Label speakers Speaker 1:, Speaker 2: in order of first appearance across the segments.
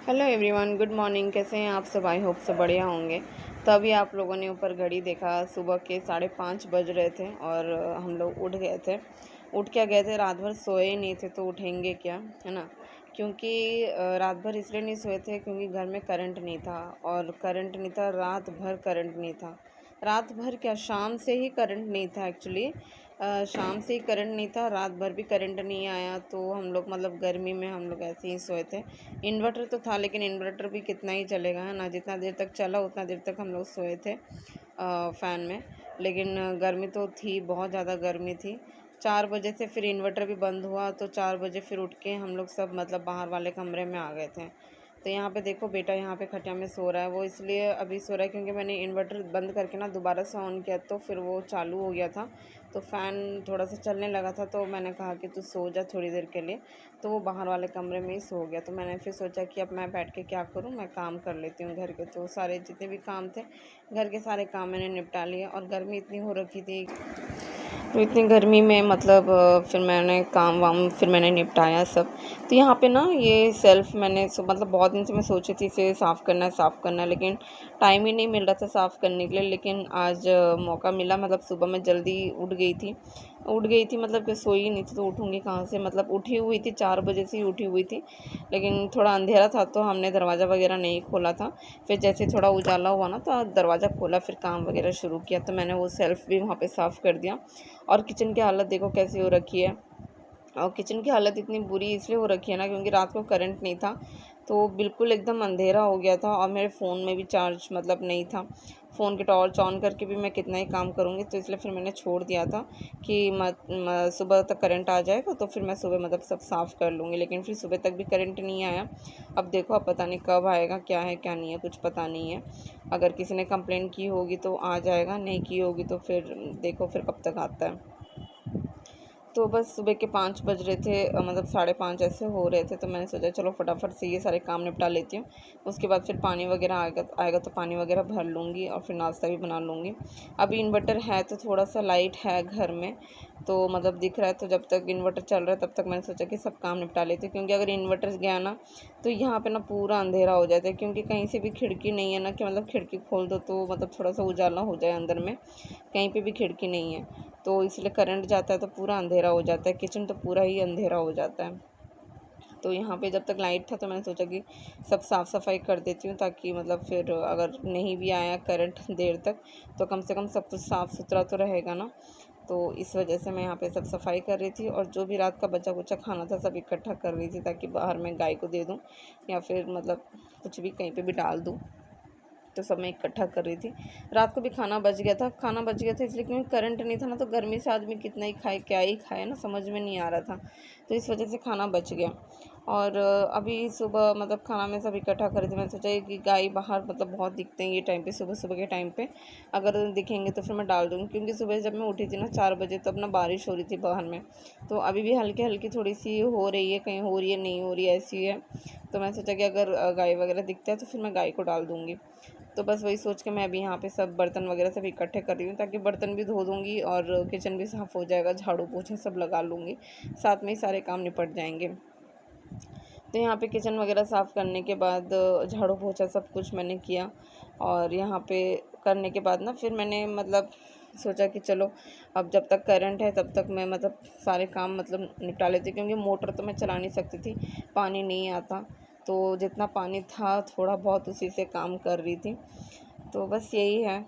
Speaker 1: Hello everyone, good morning. कैसे हैं आप सब? आई होप सब बढ़िया होंगे। तो अभी आप लोगों ने ऊपर घड़ी देखा, सुबह के 5:30 बज रहे थे और हम लोग उठ गए थे। उठ क्या गए थे, रात भर सोए ही नहीं थे तो उठेंगे क्या, है ना। क्योंकि रात भर इसलिए नहीं सोए थे क्योंकि घर में करंट नहीं था, और करंट नहीं था, रात भर करंट नहीं था। रात भर क्या, शाम से ही करंट नहीं था एक्चुअली। शाम से ही करंट नहीं था, रात भर भी करंट नहीं आया, तो हम लोग मतलब गर्मी में हम लोग ऐसे ही सोए थे। इन्वर्टर तो था लेकिन इन्वर्टर भी कितना ही चलेगा, है ना। जितना देर तक चला उतना देर तक हम लोग सोए थे फ़ैन में। लेकिन गर्मी तो थी, बहुत ज़्यादा गर्मी थी। 4 बजे से फिर इन्वर्टर भी बंद हुआ, तो 4 बजे फिर उठ के हम लोग सब मतलब बाहर वाले कमरे में आ गए थे। तो यहाँ पे देखो, बेटा यहाँ पे खटिया में सो रहा है। वो इसलिए अभी सो रहा है क्योंकि मैंने इन्वर्टर बंद करके ना दोबारा से ऑन किया, तो फिर वो चालू हो गया था, तो फ़ैन थोड़ा सा चलने लगा था। तो मैंने कहा कि तू सो जा थोड़ी देर के लिए, तो वो बाहर वाले कमरे में ही सो गया। तो मैंने फिर सोचा कि अब मैं बैठ के क्या करूँ, मैं काम कर लेती हूँ घर के। तो सारे जितने भी काम थे, घर के सारे काम मैंने निपटा लिए। और गर्मी इतनी हो रखी थी, तो इतनी गर्मी में मतलब फिर मैंने काम वाम फिर मैंने निपटाया सब। तो यहाँ पे ना ये सेल्फ़ मैंने मतलब बहुत दिन से मैं सोची थी इसे साफ़ करना है, लेकिन टाइम ही नहीं मिल रहा था साफ़ करने के लिए। लेकिन आज मौका मिला, मतलब सुबह मैं जल्दी उठ गई थी, मतलब कि सोई ही नहीं थी तो उठूँगी कहाँ से। मतलब उठी हुई थी, 4 बजे से ही उठी हुई थी, लेकिन थोड़ा अंधेरा था तो हमने दरवाज़ा वगैरह नहीं खोला था। फिर जैसे थोड़ा उजाला हुआ ना तो दरवाज़ा खोला, फिर काम वगैरह शुरू किया। तो मैंने वो सेल्फ़ भी वहाँ पे साफ़ कर दिया। और किचन की हालत देखो कैसी हो रखी है। और किचन की हालत इतनी बुरी इसलिए हो रखी है ना क्योंकि रात को करंट नहीं था, तो बिल्कुल एकदम अंधेरा हो गया था, और मेरे फ़ोन में भी चार्ज मतलब नहीं था। फ़ोन की टॉर्च ऑन करके भी मैं कितना ही काम करूँगी, तो इसलिए फिर मैंने छोड़ दिया था कि सुबह तक करंट आ जाएगा तो फिर मैं सुबह मतलब सब साफ़ कर लूँगी। लेकिन फिर सुबह तक भी करंट नहीं आया। अब देखो, अब पता नहीं कब आएगा, क्या है क्या नहीं है, कुछ पता नहीं है। अगर किसी ने कंप्लेंट की होगी तो आ जाएगा, नहीं की होगी तो फिर देखो फिर कब तक आता है। तो बस सुबह के 5 बज रहे थे, मतलब 5:30 ऐसे हो रहे थे, तो मैंने सोचा चलो फटाफट से ये सारे काम निपटा लेती हूँ। उसके बाद फिर पानी वगैरह आएगा तो पानी वगैरह भर लूँगी और फिर नाश्ता भी बना लूँगी। अभी इन्वर्टर है तो थोड़ा-सा लाइट है घर में, तो मतलब दिख रहा है, तो जब तक इन्वर्टर चल रहा है तब तक मैंने सोचा कि सब काम निपटा लेती हूँ। क्योंकि अगर इन्वर्टर गया ना तो यहाँ पे ना पूरा अंधेरा हो जाता है, क्योंकि कहीं से भी खिड़की नहीं है ना कि मतलब खिड़की खोल दो तो मतलब थोड़ा-सा उजाला हो जाए अंदर में, कहीं पे भी खिड़की नहीं है। तो इसलिए करंट जाता है तो पूरा अंधेरा हो जाता है, किचन तो पूरा ही अंधेरा हो जाता है। तो यहाँ पे जब तक लाइट था तो मैंने सोचा कि सब साफ़ सफाई कर देती हूँ, ताकि मतलब फिर अगर नहीं भी आया करंट देर तक तो कम से कम सब कुछ साफ़ सुथरा तो रहेगा ना। तो इस वजह से मैं यहाँ पे सब सफाई कर रही थी, और जो भी रात का बचा कुचा खाना था सब इकट्ठा कर रही थी, ताकि बाहर मैं गाय को दे दूँ या फिर मतलब कुछ भी कहीं पे भी डाल दूँ। तो सब मैं इकट्ठा कर रही थी। रात को भी खाना बच गया था इसलिए क्योंकि करंट नहीं था ना, तो गर्मी से आदमी कितना ही खाए, क्या ही खाए ना, समझ में नहीं आ रहा था। तो इस वजह से खाना बच गया। और अभी सुबह मतलब खाना मैं सब इकट्ठा कर रही थी। मैंने सोचा कि गाय बाहर मतलब बहुत दिखते हैं ये टाइम पे, सुबह-सुबह के टाइम पे। अगर दिखेंगे तो फिर मैं डाल दूँगी, क्योंकि सुबह जब मैं उठी थी ना 4 बजे, तब ना बारिश हो रही थी बाहर में। तो अभी भी हल्की-हल्की थोड़ी-सी हो रही है, कहीं हो रही है, नहीं हो रही है, ऐसी है। तो मैंने सोचा कि अगर गाय वगैरह दिखता है तो फिर मैं गाय को डाल दूँगी। तो बस वही सोच के मैं अभी यहाँ पे सब बर्तन वगैरह सब इकट्ठे कर रही हूँ, ताकि बर्तन भी धो दूँगी और किचन भी साफ़ हो जाएगा, झाड़ू पोछा सब लगा लूँगी, साथ में ही सारे काम निपट जाएंगे। तो यहाँ पे किचन वगैरह साफ़ करने के बाद झाड़ू पोछा सब कुछ मैंने किया, और यहाँ पे करने के बाद ना फिर मैंने मतलब सोचा कि चलो अब जब तक करंट है तब तक मैं मतलब सारे काम मतलब निपटा लेती हूँ, क्योंकि मोटर तो मैं चला नहीं सकती थी, पानी नहीं आता। तो जितना पानी था थोड़ा बहुत उसी से काम कर रही थी। तो बस यही है।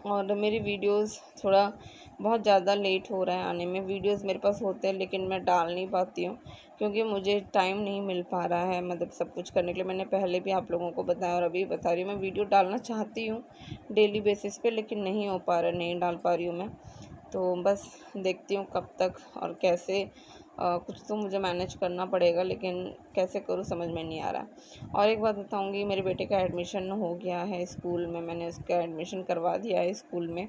Speaker 1: और मेरी वीडियोस थोड़ा बहुत ज़्यादा लेट हो रहा है आने में। वीडियोस मेरे पास होते हैं लेकिन मैं डाल नहीं पाती हूँ, क्योंकि मुझे टाइम नहीं मिल पा रहा है मतलब सब कुछ करने के लिए। मैंने पहले भी आप लोगों को बताया और अभी बता रही हूँ, मैं वीडियो डालना चाहती हूँ डेली बेसिस पे, लेकिन नहीं हो पा रहा, नहीं डाल पा रही हूँ मैं। तो बस देखती हूँ कब तक और कैसे। कुछ तो मुझे मैनेज करना पड़ेगा, लेकिन कैसे करूँ समझ में नहीं आ रहा। और एक बात बताऊँगी, मेरे बेटे का एडमिशन हो गया है स्कूल में, मैंने उसका एडमिशन करवा दिया है स्कूल में।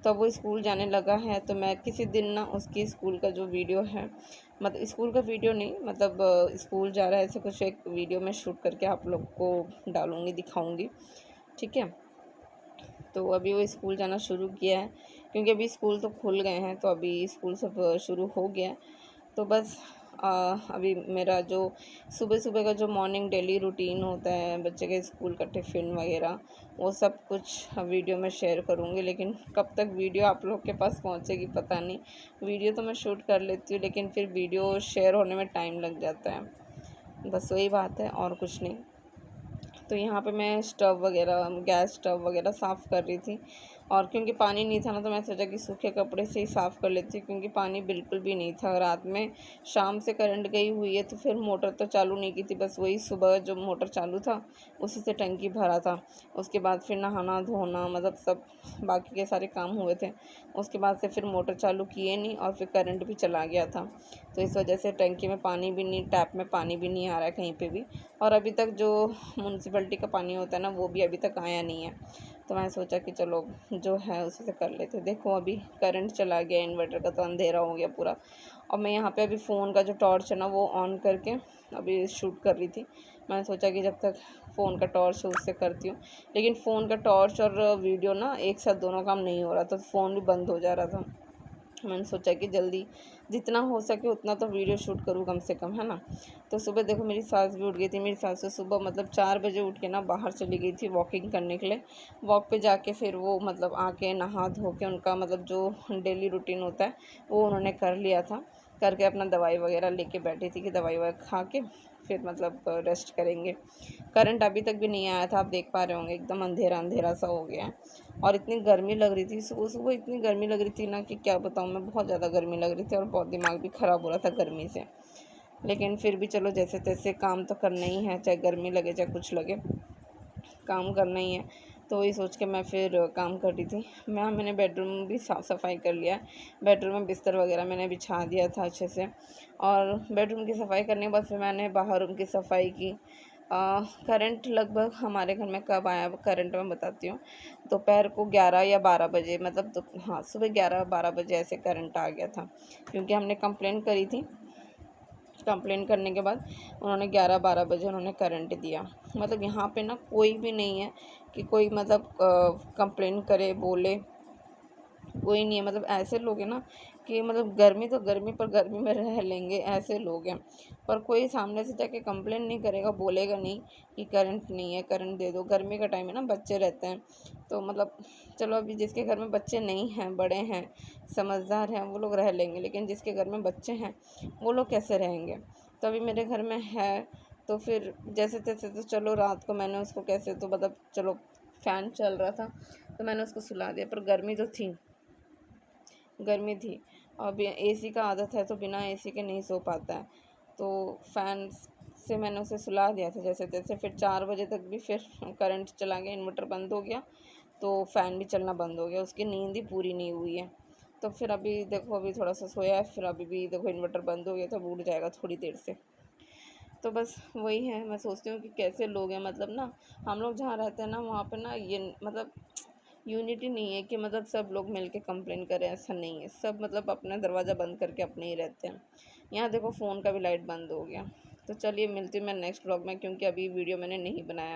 Speaker 1: तो अब वो स्कूल जाने लगा है, तो मैं किसी दिन ना उसकी स्कूल का जो वीडियो है, मतलब स्कूल का वीडियो नहीं, मतलब स्कूल जा रहा है ऐसे कुछ एक वीडियो में शूट करके आप लोग को डालूँगी, दिखाऊँगी, ठीक है। तो अभी वो स्कूल जाना शुरू किया है, क्योंकि अभी स्कूल तो खुल गए हैं, तो अभी स्कूल सब शुरू हो गया है। तो बस अभी मेरा जो सुबह सुबह का जो मॉर्निंग डेली रूटीन होता है, बच्चे के स्कूल का टिफ़िन वगैरह, वो सब कुछ वीडियो में शेयर करूँगी। लेकिन कब तक वीडियो आप लोग के पास पहुँचेगी पता नहीं। वीडियो तो मैं शूट कर लेती हूँ, लेकिन फिर वीडियो शेयर होने में टाइम लग जाता है, बस वही बात है और कुछ नहीं। तो यहाँ पे मैं स्टव वगैरह, गैस स्टव वगैरह साफ़ कर रही थी, और क्योंकि पानी नहीं था ना, तो मैं सोचा कि सूखे कपड़े से ही साफ़ कर लेती हूँ, क्योंकि पानी बिल्कुल भी नहीं था। रात में शाम से करंट गई हुई है, तो फिर मोटर तो चालू नहीं की थी, बस वही सुबह जो मोटर चालू था उसी से टंकी भरा था। उसके बाद फिर नहाना धोना, मतलब सब बाकी के सारे काम हुए थे। उसके बाद से फिर मोटर चालू किए नहीं, और फिर करंट भी चला गया था, तो इस वजह से टंकी में पानी भी नहीं, टैप में पानी भी नहीं आ रहा है कहीं पे भी। और अभी तक जो म्यूनसिपैलिटी का पानी होता है ना, वो भी अभी तक आया नहीं है। तो मैं सोचा कि चलो जो है उसी से कर लेते। देखो अभी करंट चला गया, इन्वर्टर का तो अंधेरा हो गया पूरा। और मैं यहाँ पे अभी फ़ोन का जो टॉर्च है ना, वो ऑन करके अभी शूट कर रही थी। मैंने सोचा कि जब तक फ़ोन का टॉर्च है उससे करती हूँ, लेकिन फ़ोन का टॉर्च और वीडियो ना एक साथ दोनों काम नहीं हो रहा था, फ़ोन भी बंद हो जा रहा था। मैंने सोचा कि जल्दी जितना हो सके उतना तो वीडियो शूट करूँ कम से कम, है ना। तो सुबह देखो मेरी सास भी उठ गई थी। मेरी सास सुबह मतलब 4 बजे उठ के ना बाहर चली गई थी वॉकिंग करने के लिए। वॉक पे जाके फिर वो मतलब आके नहा धो के उनका मतलब जो डेली रूटीन होता है वो उन्होंने कर लिया था। करके अपना दवाई वगैरह लेके बैठी थी कि दवाई वगैरह खा के फिर मतलब रेस्ट करेंगे। करंट अभी तक भी नहीं आया था, आप देख पा रहे होंगे, एकदम अंधेरा अंधेरा सा हो गया है। और इतनी गर्मी लग रही थी सुबह सुबह, इतनी गर्मी लग रही थी ना कि क्या बताऊँ मैं, बहुत ज़्यादा गर्मी लग रही थी और बहुत दिमाग भी ख़राब हो रहा था गर्मी से। लेकिन फिर भी चलो जैसे तैसे काम तो करना ही है, चाहे गर्मी लगे चाहे कुछ लगे, काम करना ही है। तो वही सोच के मैं फिर काम कर रही थी। मैंने बेडरूम भी साफ़ सफाई कर लिया। बेडरूम में बिस्तर वगैरह मैंने बिछा दिया था अच्छे से, और बेडरूम की सफाई करने के बाद फिर मैंने बाहर रूम की सफाई की। करंट लगभग हमारे घर में कब आया करंट मैं बताती हूँ। दोपहर को 11 या 12 बजे, मतलब हाँ, सुबह 11-12 बजे ऐसे करंट आ गया था, क्योंकि हमने कंप्लेन करी थी। कंप्लेन करने के बाद उन्होंने 11-12 बजे उन्होंने करंट दिया। मतलब यहाँ पे ना कोई भी नहीं है कि कोई मतलब कंप्लेन करे बोले, कोई नहीं है। मतलब ऐसे लोग हैं ना कि मतलब गर्मी तो गर्मी पर गर्मी में रह लेंगे, ऐसे लोग हैं। पर कोई सामने से जाके कंप्लेन नहीं करेगा, बोलेगा नहीं कि करंट नहीं है, करंट दे दो। गर्मी का टाइम है ना, बच्चे रहते हैं, तो मतलब चलो अभी जिसके घर में बच्चे नहीं हैं, बड़े हैं, समझदार हैं, वो लोग रह लेंगे, लेकिन जिसके घर में बच्चे हैं वो लोग कैसे रहेंगे। तो अभी मेरे घर में है, तो फिर जैसे तैसे तो चलो रात को मैंने उसको कैसे तो मतलब चलो फ़ैन चल रहा था तो मैंने उसको सुला दिया, पर गर्मी तो थी, गर्मी थी। अब एसी का आदत है तो बिना एसी के नहीं सो पाता है, तो फ़ैन से मैंने उसे सुला दिया था जैसे तैसे। फिर 4 बजे तक भी फिर करंट चला गया, इन्वर्टर बंद हो गया, तो फ़ैन भी चलना बंद हो गया, उसकी नींद ही पूरी नहीं हुई है। तो फिर अभी देखो अभी थोड़ा सा सोया है, फिर अभी भी देखो इन्वर्टर बंद हो गया, तो अब उठ जाएगा थोड़ी देर से। तो बस वही है, मैं सोचती हूँ कि कैसे लोग हैं, मतलब ना हम लोग जहाँ रहते हैं ना वहाँ पे ना ये मतलब यूनिटी नहीं है कि मतलब सब लोग मिलके कंप्लेन करें, ऐसा नहीं है। सब मतलब अपना दरवाज़ा बंद करके अपने ही रहते हैं। यहाँ देखो फ़ोन का भी लाइट बंद हो गया। तो चलिए मिलती हूँ मैं नेक्स्ट व्लॉग में, क्योंकि अभी वीडियो मैंने नहीं बनाया।